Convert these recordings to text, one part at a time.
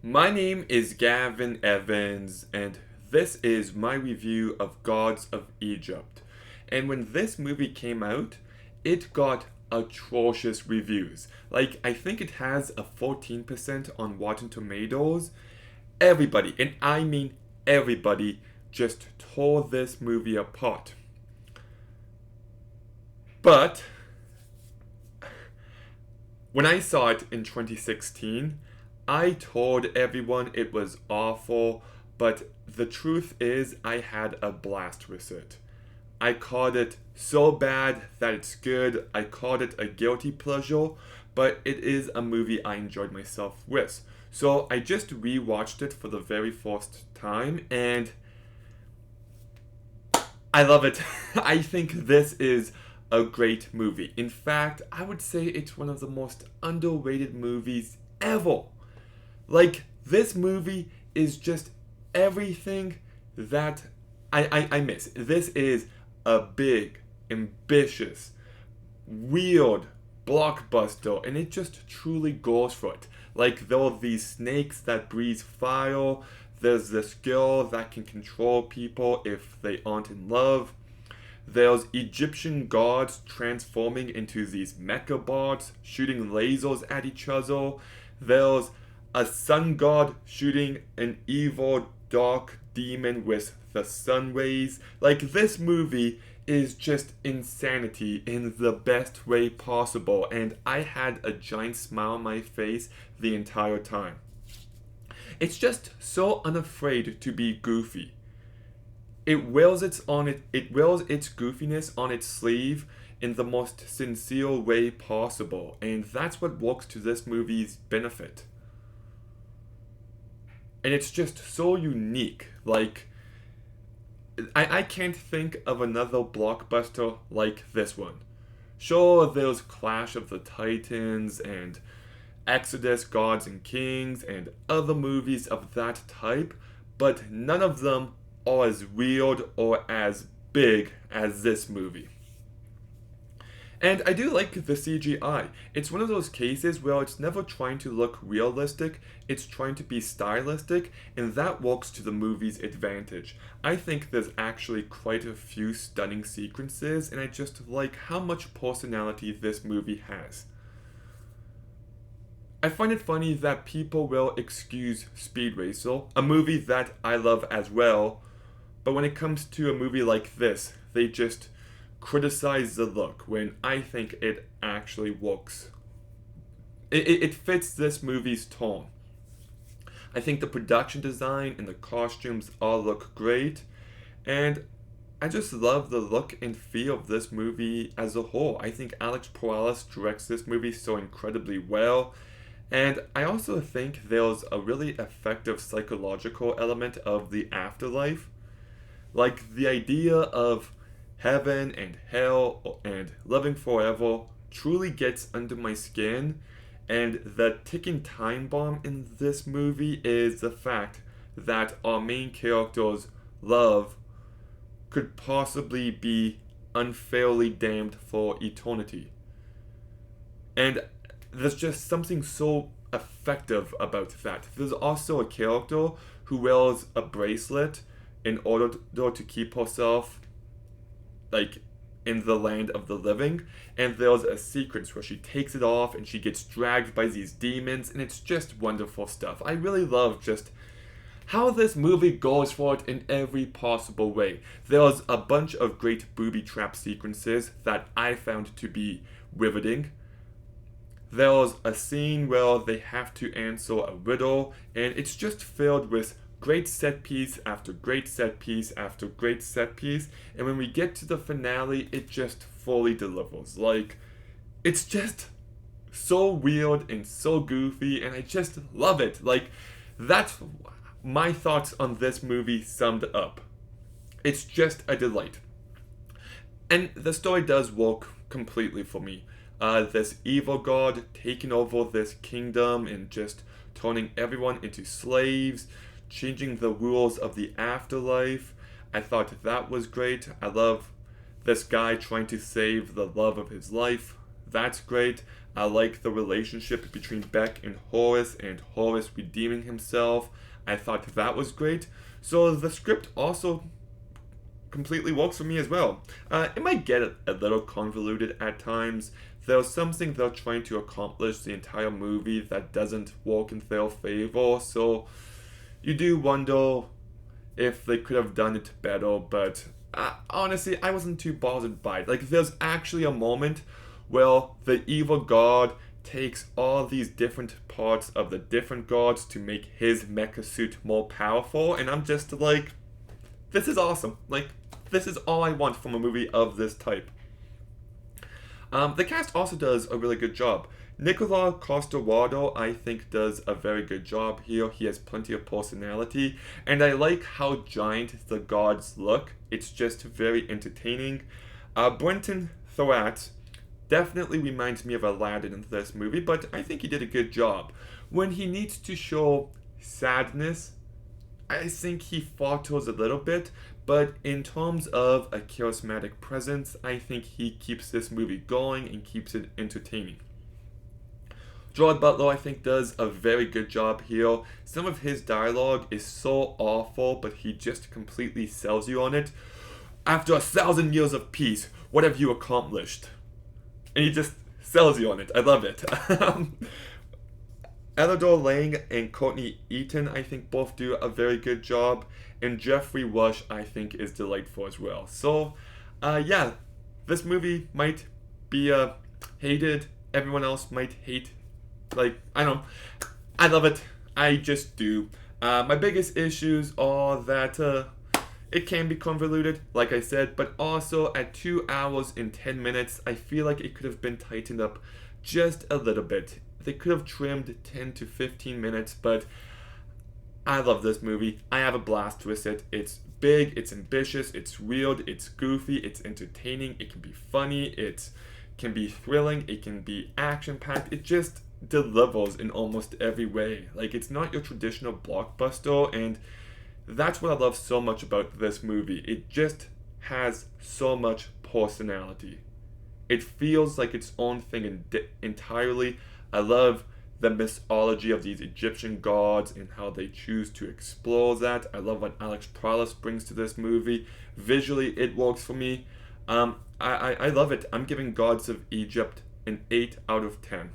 My name is Gavin Evans, and this is my review of Gods of Egypt. And when this movie came out, it got atrocious reviews. I think it has a 14% on Rotten Tomatoes. Everybody, and I mean everybody, just tore this movie apart. But when I saw it in 2016, I told everyone it was awful, but the truth is, I had a blast with it. I called it so bad that it's good. I called it a guilty pleasure, but it is a movie I enjoyed myself with. So I just rewatched it for the very first time, and I love it. I think this is a great movie. In fact, I would say it's one of the most underrated movies ever. This movie is just everything that I miss. This is a big, ambitious, weird blockbuster, and it just truly goes for it. There are these snakes that breathe fire, there's this girl that can control people if they aren't in love. There's Egyptian gods transforming into these mecha bots, shooting lasers at each other. There's a sun god shooting an evil dark demon with the sun rays. This movie is just insanity in the best way possible, and I had a giant smile on my face the entire time. It's just so unafraid to be goofy. It wears its goofiness on its sleeve in the most sincere way possible, and that's what works to this movie's benefit. And it's just so unique. I can't think of another blockbuster like this one. Sure, there's Clash of the Titans and Exodus, Gods and Kings, and other movies of that type, but none of them are as weird or as big as this movie. And I do like the CGI. It's one of those cases where it's never trying to look realistic, it's trying to be stylistic, and that works to the movie's advantage. I think there's actually quite a few stunning sequences, and I just like how much personality this movie has. I find it funny that people will excuse Speed Racer, a movie that I love as well, but when it comes to a movie like this, they just criticize the look when I think it actually works. It fits this movie's tone. I think the production design and the costumes all look great, and I just love the look and feel of this movie as a whole. I think Alex Perales directs this movie so incredibly well, and I also think there's a really effective psychological element of the afterlife. The idea of heaven and hell and living forever truly gets under my skin, and the ticking time bomb in this movie is the fact that our main character's love could possibly be unfairly damned for eternity. And there's just something so effective about that. There's also a character who wears a bracelet in order to keep herself in the land of the living, and there's a sequence where she takes it off and she gets dragged by these demons, and it's just wonderful stuff. I really love just how this movie goes for it in every possible way. There's a bunch of great booby trap sequences that I found to be riveting. There's a scene where they have to answer a riddle, and it's just filled with great set piece after great set piece after great set piece, and when we get to the finale, it just fully delivers. It's just so weird and so goofy, and I just love it. That's my thoughts on this movie summed up. It's just a delight. And the story does work completely for me. This evil god taking over this kingdom and just turning everyone into slaves, changing the rules of the afterlife. I thought that was great. I love this guy trying to save the love of his life. That's great. I like the relationship between Beck and Horace redeeming himself. I thought that was great. So the script also completely works for me as well. It might get a little convoluted at times. There's something they're trying to accomplish the entire movie that doesn't work in their favor, so you do wonder if they could have done it better, but honestly, I wasn't too bothered by it. Like, there's actually a moment where the evil god takes all these different parts of the different gods to make his mecha suit more powerful, and I'm just like, this is awesome. Like, this is all I want from a movie of this type. The cast also does a really good job. Nicola Coster-Waldau, I think, does a very good job here. He has plenty of personality, and I like how giant the gods look. It's just very entertaining. Brenton Thwaites definitely reminds me of Aladdin in this movie, but I think he did a good job. When he needs to show sadness, I think he falters a little bit, but in terms of a charismatic presence, I think he keeps this movie going and keeps it entertaining. Gerard Butler, I think, does a very good job here. Some of his dialogue is so awful, but he just completely sells you on it. After 1,000 years of peace, what have you accomplished? And he just sells you on it. I love it. Elidor Lang and Courtney Eaton, I think, both do a very good job. And Jeffrey Rush, I think, is delightful as well. So, yeah, this movie might be hated. Everyone else might hate. Like, I don't know. I love it. I just do. My biggest issues are that it can be convoluted, like I said, but also at 2 hours and 10 minutes, I feel like it could have been tightened up just a little bit. They could have trimmed 10 to 15 minutes, but I love this movie. I have a blast with it. It's big, it's ambitious, it's weird, it's goofy, it's entertaining, it can be funny, it can be thrilling, it can be action-packed. It just delivers in almost every way. Like, it's not your traditional blockbuster, and that's what I love so much about this movie. It just has so much personality. It feels like its own thing entirely. I love the mythology of these Egyptian gods and how they choose to explore that. I love what Alex Proyas brings to this movie. Visually, it works for me. I love it. I'm giving Gods of Egypt an 8 out of 10.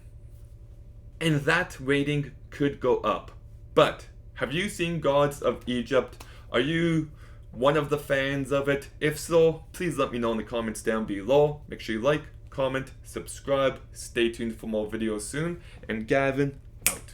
And that rating could go up. But have you seen Gods of Egypt? Are you one of the fans of it? If so, please let me know in the comments down below. Make sure you like, comment, subscribe. Stay tuned for more videos soon. And Gavin, out.